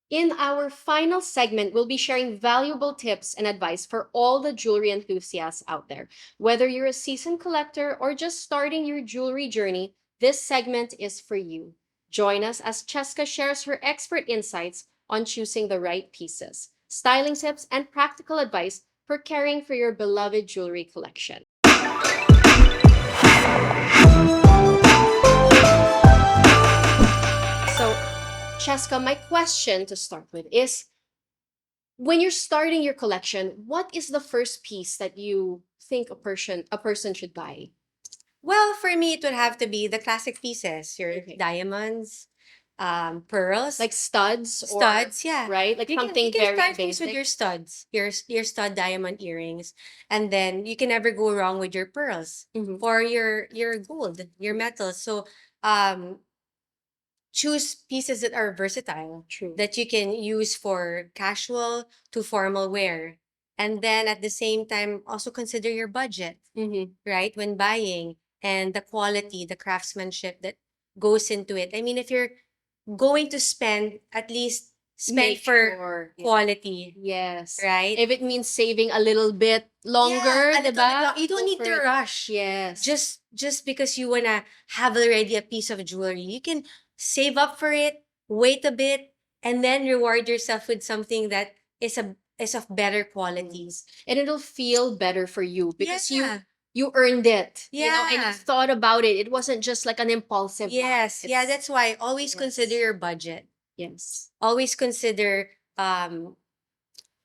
In our final segment, we'll be sharing valuable tips and advice for all the jewelry enthusiasts out there. Whether you're a seasoned collector or just starting your jewelry journey, this segment is for you. Join us as Cheska shares her expert insights on choosing the right pieces, styling tips, and practical advice for caring for your beloved jewelry collection. So, Cheska, my question to start with is, when you're starting your collection, what is the first piece that you think a person should buy? Well, for me, it would have to be the classic pieces, your Okay. diamonds, pearls, Like studs or studs. Yeah, right? Like you something can very start things with basic. your studs, your stud diamond earrings, and then you can never go wrong with your pearls Mhm. or your gold, your metals. So, um, choose pieces that are versatile, True. that you can use for casual to formal wear. And then at the same time, also consider your budget, Mm-hmm. right? When buying, and the quality, the craftsmanship that goes into it. I mean, if you're going to spend, at least spend Make for sure. quality, Yes. right? If it means saving a little bit Yeah, longer, a little bit diba? long. You don't Go need for to it. rush. Yes. Just because you wanna have already a piece of jewelry, you can save up for it, wait a bit, and then reward yourself with something that is of better qualities. And it'll feel better for you because Yeah, you earned it, and you yeah, thought about it. It wasn't just like an impulsive buy. yes, yeah. It's That's why always consider yes. your budget. Yes. Always consider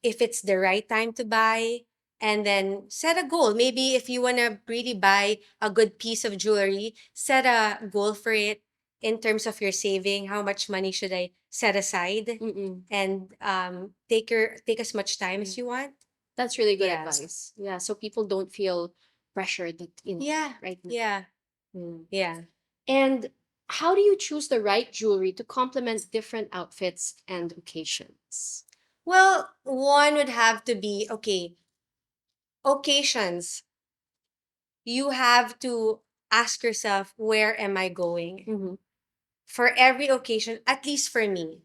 if it's the right time to buy, and then set a goal. Maybe if you want to really buy a good piece of jewelry, set a goal for it in terms of your saving. How much money should I set aside? Mm-mm. And take as much time as you want. That's really good Yes. advice. Yeah, so people don't feel pressured that, Yeah. right now. Yeah. Mm. Yeah. And how do you choose the right jewelry to complement different outfits and occasions? Well, one would have to be okay, occasions. You have to ask yourself, where am I going? Mm-hmm. For every occasion, at least for me,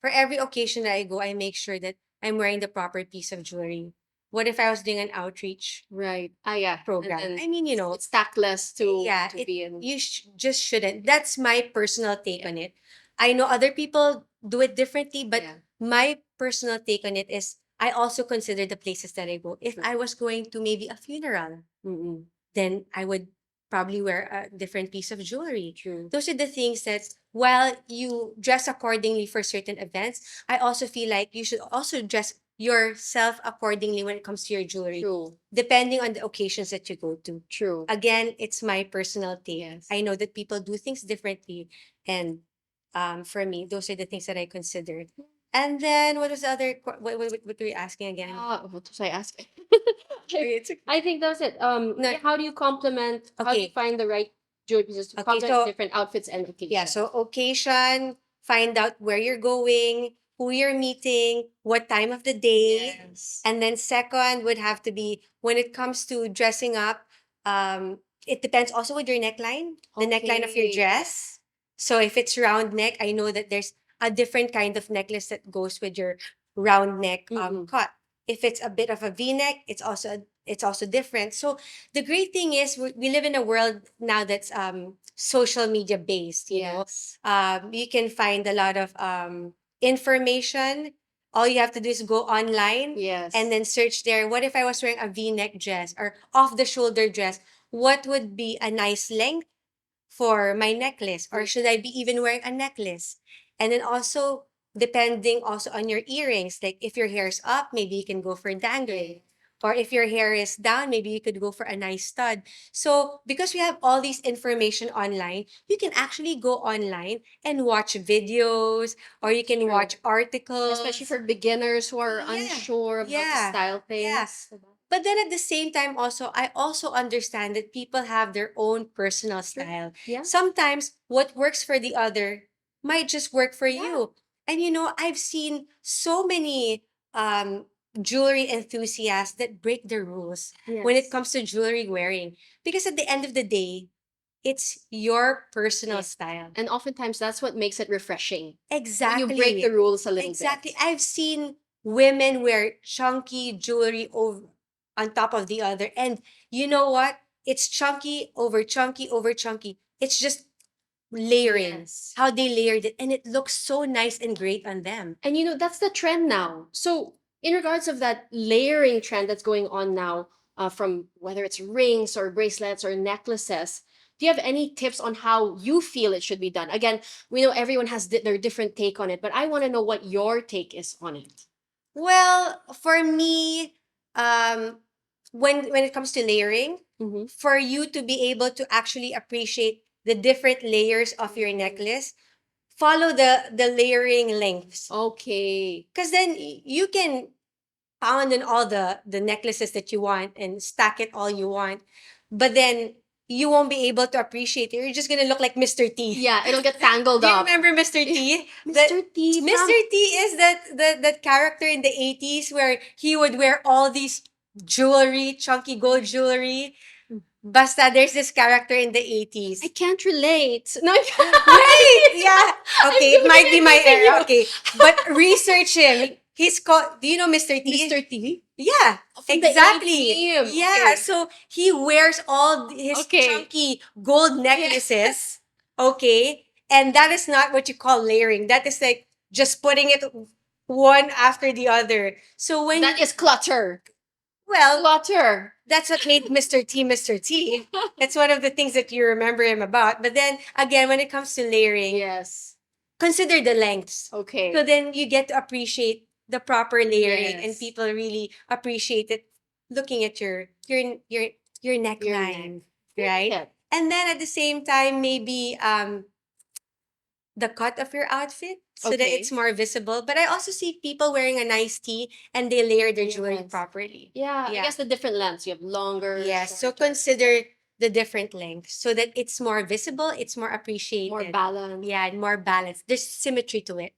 for every occasion that I go, I make sure that I'm wearing the proper piece of jewelry. What if I was doing an outreach Right. Ah, yeah. And program? then I mean, it's tactless to yeah, to be in. you just shouldn't. That's my personal take on it. I know other people do it differently, but Yeah. my personal take on it is I also consider the places that I go. If True. I was going to maybe a funeral, Mm-mm. then I would probably wear a different piece of jewelry. True. Those are the things that, while you dress accordingly for certain events, I also feel like you should also dress yourself accordingly when it comes to your jewelry, True. depending on the occasions that you go to. True. Again, it's my personal take. Yes. I know that people do things differently. And for me, those are the things that I considered. And then what was the other, what were you asking again? What was I asking? Okay, it's okay. I think that was it. No, Yeah, how do you complement? How do you okay. find the right jewelry pieces to Okay, complement so different outfits and yeah, occasions? so occasion, find out where you're going, who you're meeting, what time of the day. Yes. And then second would have to be, when it comes to dressing up, it depends also with your neckline, the neckline of your Okay. dress. So if it's round neck, I know that there's a different kind of necklace that goes with your round neck Mm-mm. cut. If it's a bit of a V-neck, it's also different. So the great thing is we live in a world now that's social media based, Yes. you can find a lot of information. All you have to do is go online, Yes. and then search there. What if I was wearing a V-neck dress or off the shoulder dress? What would be a nice length for my necklace? Or should I be even wearing a necklace? And then also, depending also on your earrings, like if your hair's up, maybe you can go for dangling. Or if your hair is down, maybe you could go for a nice stud. So because we have all these information online, you can actually go online and watch videos, or you can True. watch articles. Especially for beginners who are Yeah, unsure of how to yeah, style yeah. things. But then at the same time also, I also understand that people have their own personal True. style. Yeah. Sometimes what works for the other might just work for Yeah. you. And I've seen so many jewelry enthusiasts that break the rules when it Yes. comes to jewelry wearing. Because at the end of the day, It's your personal Yeah. style. And oftentimes that's what makes it refreshing. Exactly. You break the rules a little Exactly. bit. I've seen women wear chunky jewelry over on top of the other. And you know what? It's chunky over chunky over chunky. It's just layering. Yes. How they layered it. And it looks so nice and great on them. And that's the trend now. So in regards of that layering trend that's going on now, from whether it's rings or bracelets or necklaces, do you have any tips on how you feel it should be done? Again, we know everyone has their different take on it, but I want to know what your take is on it. Well, for me, um, when it comes to layering, Mm-hmm. for you to be able to actually appreciate the different layers of your necklace, follow the layering lengths. Okay. Because then you can pound on all the necklaces that you want and stack it all you want, but then you won't be able to appreciate it. You're just gonna look like Mr. T. Yeah, it'll get tangled Do you up. remember Mr. T? Mr. T from Mr. T is that character in the 80s where he would wear all these jewelry, chunky gold jewelry. Basta, there's this character in the 80s. I can't relate. No, Right? Yeah. Okay, it I'm might be my confusing era. you. Okay. But research him. He's called, do you know Mr. T? Mr. T? Yeah, From the exactly. A-Team. Yeah, Okay. so he wears all his Okay. chunky gold necklaces. Okay. And that is not what you call layering. That is like just putting it one after the other. So when That is clutter. well, Clutter. that's what made Mr. T Mr. T. That's one of the things that you remember him about. But then again, when it comes to layering, Yes. consider the lengths. Okay. So then you get to appreciate the proper layering, and Yes. people really appreciate it looking at your neckline, right? Yeah. And then at the same time, maybe the cut of your outfit so that Okay. it's more visible. But I also see people wearing a nice tee and they layer their jewelry Yes. properly. Yeah, I Yeah. guess the different lengths. You have longer, Yes. So shorter, consider the different lengths so that it's more visible, it's more appreciated. more balanced. Yeah, and more balanced. There's symmetry to it.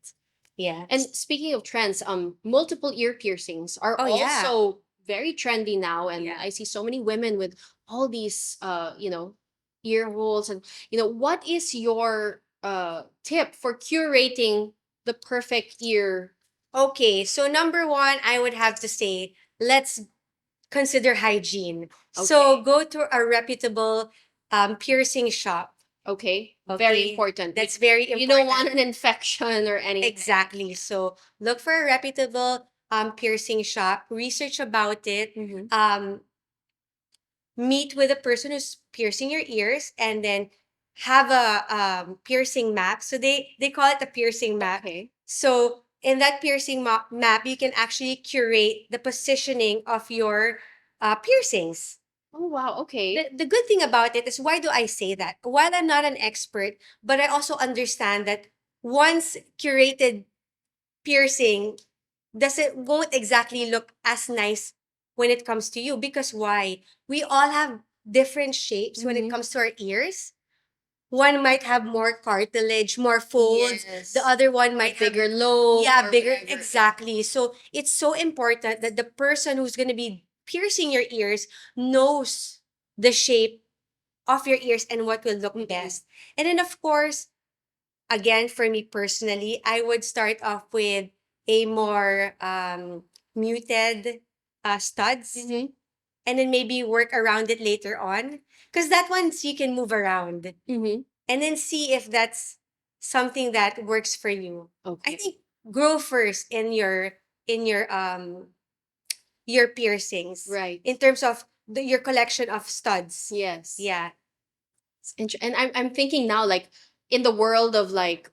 Yeah. And speaking of trends, multiple ear piercings are Oh, yeah. also very trendy now, and Yeah. I see so many women with all these, ear holes, and what is your tip for curating the perfect ear? Okay, so number one, I would have to say, let's consider hygiene. So Okay. go to a reputable piercing shop. Okay, very Okay, important. that's very You don't important. want an infection or anything. Exactly. So look for a reputable piercing shop, research about it, Mhm. meet with the person who's piercing your ears, and then have a piercing map. So they call it a piercing map. Okay. So in that piercing map, you can actually curate the positioning of your piercings. Oh wow. Okay. The good thing about it is, why do I say that? While I'm not an expert, but I also understand that once curated piercing won't exactly look as nice when it comes to you. Because why? We all have different shapes when it Mhm. comes to our ears. One might have more cartilage, more folds. Yes. The other one might have Bigger lobe. yeah, or bigger. whatever. Exactly. So it's so important that the person who's going to be piercing your ears knows the shape of your ears and what will look Mhm. best. And then, of course, again, for me personally, I would start off with a more muted studs, Mhm. and then maybe work around it later on. Because that ones you can move around Mhm. and then see if that's something that works for you. I Okay. think grow first in your piercings. Right. In terms of your collection of studs. Yes. Yeah. And I'm thinking now, like, in the world of, like,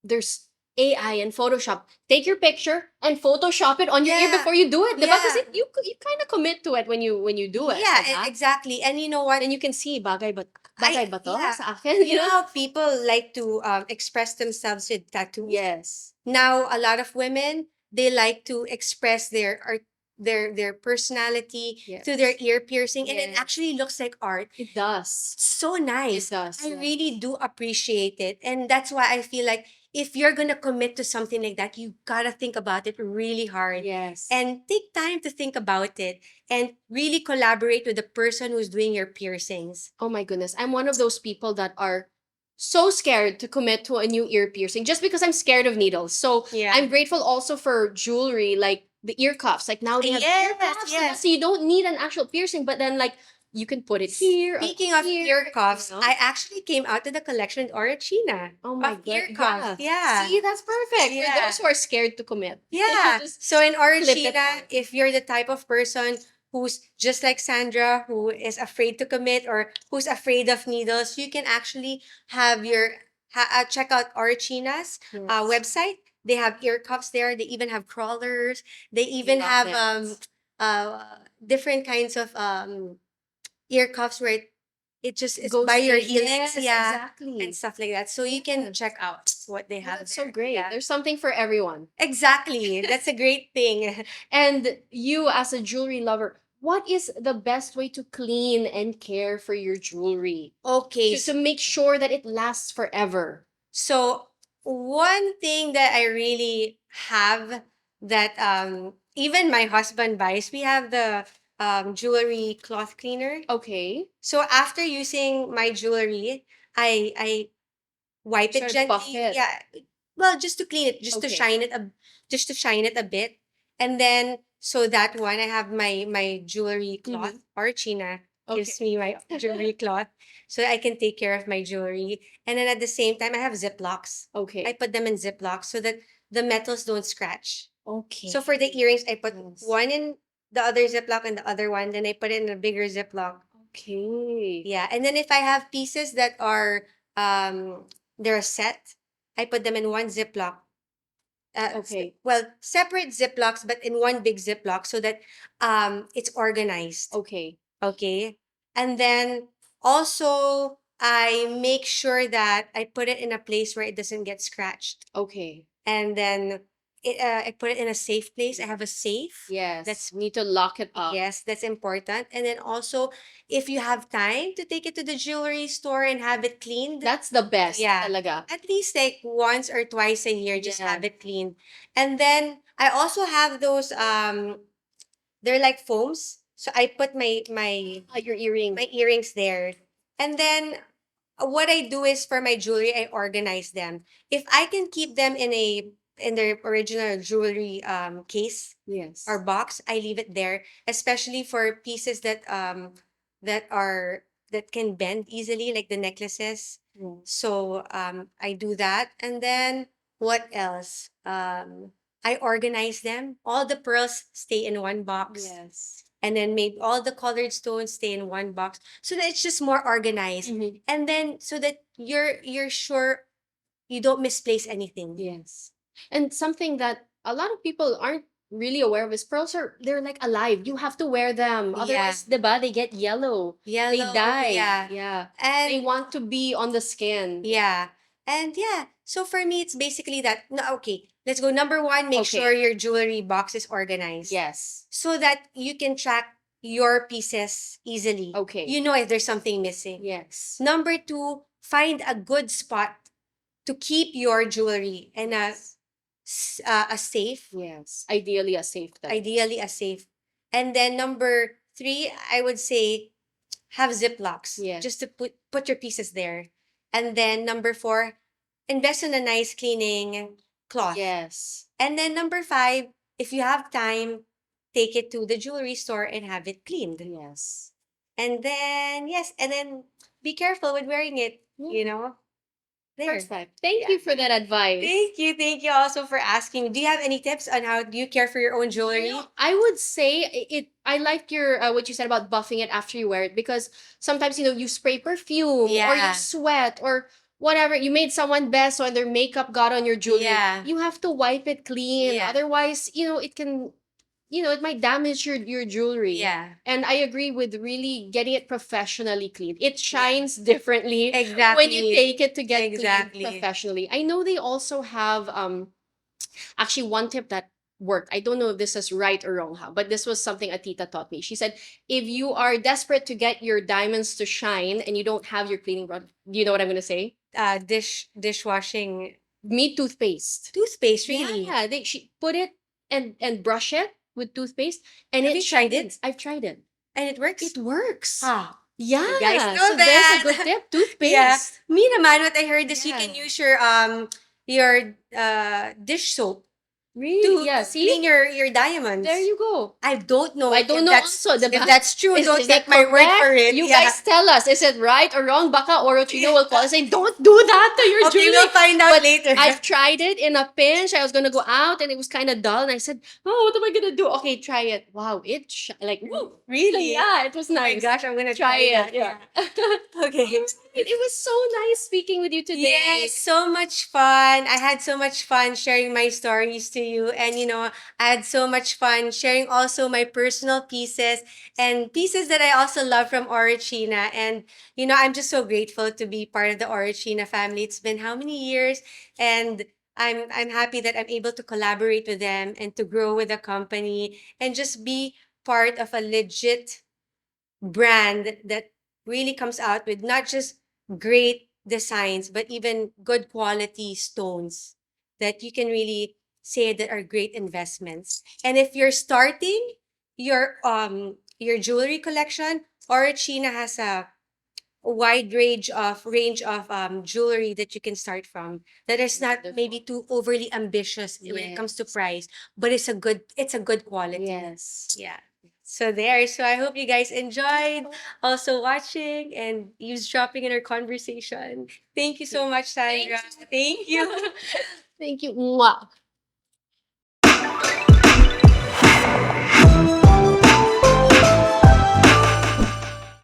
there's AI and Photoshop. Take your picture and Photoshop it on your ear Yeah. before you do it, diba? Kasi Yeah. you kind of commit to it when you do it, Yeah, diba? exactly. And you know what? And you can see bagay ba to Yeah. sa akin, You know how people like to express themselves with tattoos? Yes. Now, a lot of women, they like to express their art, their personality through their Yes. ear piercing, and it Yes. actually looks like art. It does. So nice. It does. I Yes. really do appreciate it, and that's why I feel like if you're gonna commit to something like that, you gotta think about it really hard. Yes. And take time to think about it and really collaborate with the person who's doing your piercings. Oh my goodness. I'm one of those people that are so scared to commit to a new ear piercing just because I'm scared of needles. So Yeah. I'm grateful also for jewelry like the ear cuffs. Like now they have ear Yes, cuffs, yes. so you don't need an actual piercing, but then like you can put it here. or Speaking of here, ear cuffs, you know? I actually came out to the collection with Orachina. Oh my of ear god. cuffs. Yeah. See, that's perfect. For Yeah. those who are scared to commit. Yeah. Just So in flip it Orachina, on. if you're the type of person who's just like Sandra, who is afraid to commit or who's afraid of needles, you can actually have your check out Orachina's Yes. website. They have ear cuffs there. They even have crawlers. They even Love have it. different kinds of ear cuffs where it just is Goes by to your the- heelings, yes, yeah, exactly. and stuff like that. So you can Yes. check out what they Oh, have that's so there. great. Yeah. There's something for everyone. Exactly. That's a great thing. And you, as a jewelry lover, what is the best way to clean and care for your jewelry? Okay. To make sure that it lasts forever. So one thing that I really have that even my husband buys, we have the jewelry cloth cleaner. Okay. So after using my jewelry, I wipe it Sort of buff gently. it. Yeah. Well, just to clean it, just to Okay. shine it just to shine it a bit. And then so that one I have my jewelry cloth or China gives me my jewelry cloth so that I can take care of my jewelry. And then at the same time I have Ziplocs. Okay. I put them in Ziplocs so that the metals don't scratch. Okay. So for the earrings, I put Yes. one in the other Ziploc and the other one, then I put it in a bigger Ziploc. Okay. Yeah, and then if I have pieces that are they're set, I put them in one Ziploc. Okay. Well, separate Ziplocs, but in one big Ziploc so that it's organized. Okay. Okay. And then also I make sure that I put it in a place where it doesn't get scratched. Okay. And then I put it in a safe place. I have a safe. Yes. That's Need to lock it up. Yes, that's important. And then also, if you have time to take it to the jewelry store and have it cleaned, That's the best. yeah, Talaga. at least like once or twice a year, just Yeah. have it cleaned. And then I also have those they're like foams. So I put Your earring. my earrings there. And then what I do is for my jewelry, I organize them. If I can keep them in their original jewelry case Yes. or box, I leave it there, especially for pieces that are that can bend easily, like the necklaces. So I do that. And then what else? I organize them. All the pearls stay in one box. Yes. And then maybe all the colored stones stay in one box so that it's just more organized. Mhm. And then so that you're sure you don't misplace anything. Yes. And something that a lot of people aren't really aware of is pearls they're like alive. You have to wear them. Otherwise, diba, they get yellow. Yellow, They die. yeah. Yeah. And They want to be on the skin. yeah. And yeah, so for me, it's basically that. No, okay, let's go. Number one, make Okay. sure your jewelry box is organized. Yes. So that you can track your pieces easily. Okay. You know if there's something missing. Yes. Number two, find a good spot to keep your jewelry and a safe, Yes. Ideally a safe time. ideally a safe. And then number three, I would say have Ziplocs. Yes. Just to put your pieces there. And then number four, invest in a nice cleaning cloth. Yes. And then number five, if you have time, take it to the jewelry store and have it cleaned. Yes. And then yes, and then be careful with wearing it, you know. There. Perfect. Thank Yeah. you for that advice. Thank you also for asking. Do you have any tips on how do you care for your own jewelry? I would say I like your what you said about buffing it after you wear it because sometimes you spray perfume or Yeah. you sweat or whatever. You made someone best so their makeup got on your jewelry. Yeah. You have to wipe it clean. Yeah. Otherwise, it can it might damage your jewelry. Yeah. And I agree with really getting it professionally cleaned. It shines differently Exactly. when you take it to get Exactly. cleaned professionally. I know they also have actually one tip that worked. I don't know if this is right or wrong, but this was something a tita taught me. She said, if you are desperate to get your diamonds to shine and you don't have your cleaning rod, do you know what I'm gonna say? Dishwashing. me toothpaste. Toothpaste, really? Yeah, she put it and brush it with toothpaste, and Have you tried it? I've tried it. And it works? It works. Ah, Yeah, you guys know so there's a that. good tip, Yeah. toothpaste. Me naman, what I heard is you Yeah. can use your dish soap Really? Yeah, to see? clean your diamonds. There you go. I don't know I if don't know that's also, if diba? that's true. Don't Is take that my word for correct? it. You Yeah. guys tell us, is it right or wrong? Baka Orochino will call and say, don't do that to your Okay, jewelry. we'll find out But later. I've tried it in a pinch. I was gonna go out and it was kind of dull, and I said, "Oh, what am I gonna do?" Okay, try it. Wow, like woo, Really? yeah, it was Oh my nice. gosh, I'm gonna Try try that. it. Yeah. Okay. It was so nice speaking with you today. Yes, so much fun. I had so much fun sharing my stories to you. And, I had so much fun sharing also my personal pieces and pieces that I also love from Orachina. And, I'm just so grateful to be part of the Orachina family. It's been how many years? And I'm happy that I'm able to collaborate with them and to grow with the company and just be part of a legit brand that really comes out with not just great designs, but even good quality stones that you can really say that are great investments. And if you're starting your jewelry collection, Orachina has a wide range of jewelry that you can start from that is not maybe too overly ambitious when it comes to Yes. price, but it's a good quality. Yes. Yeah. So I hope you guys enjoyed also watching and eavesdropping in our conversation. Thank you so much, Sandra. Thank you. Thank you. Mwah.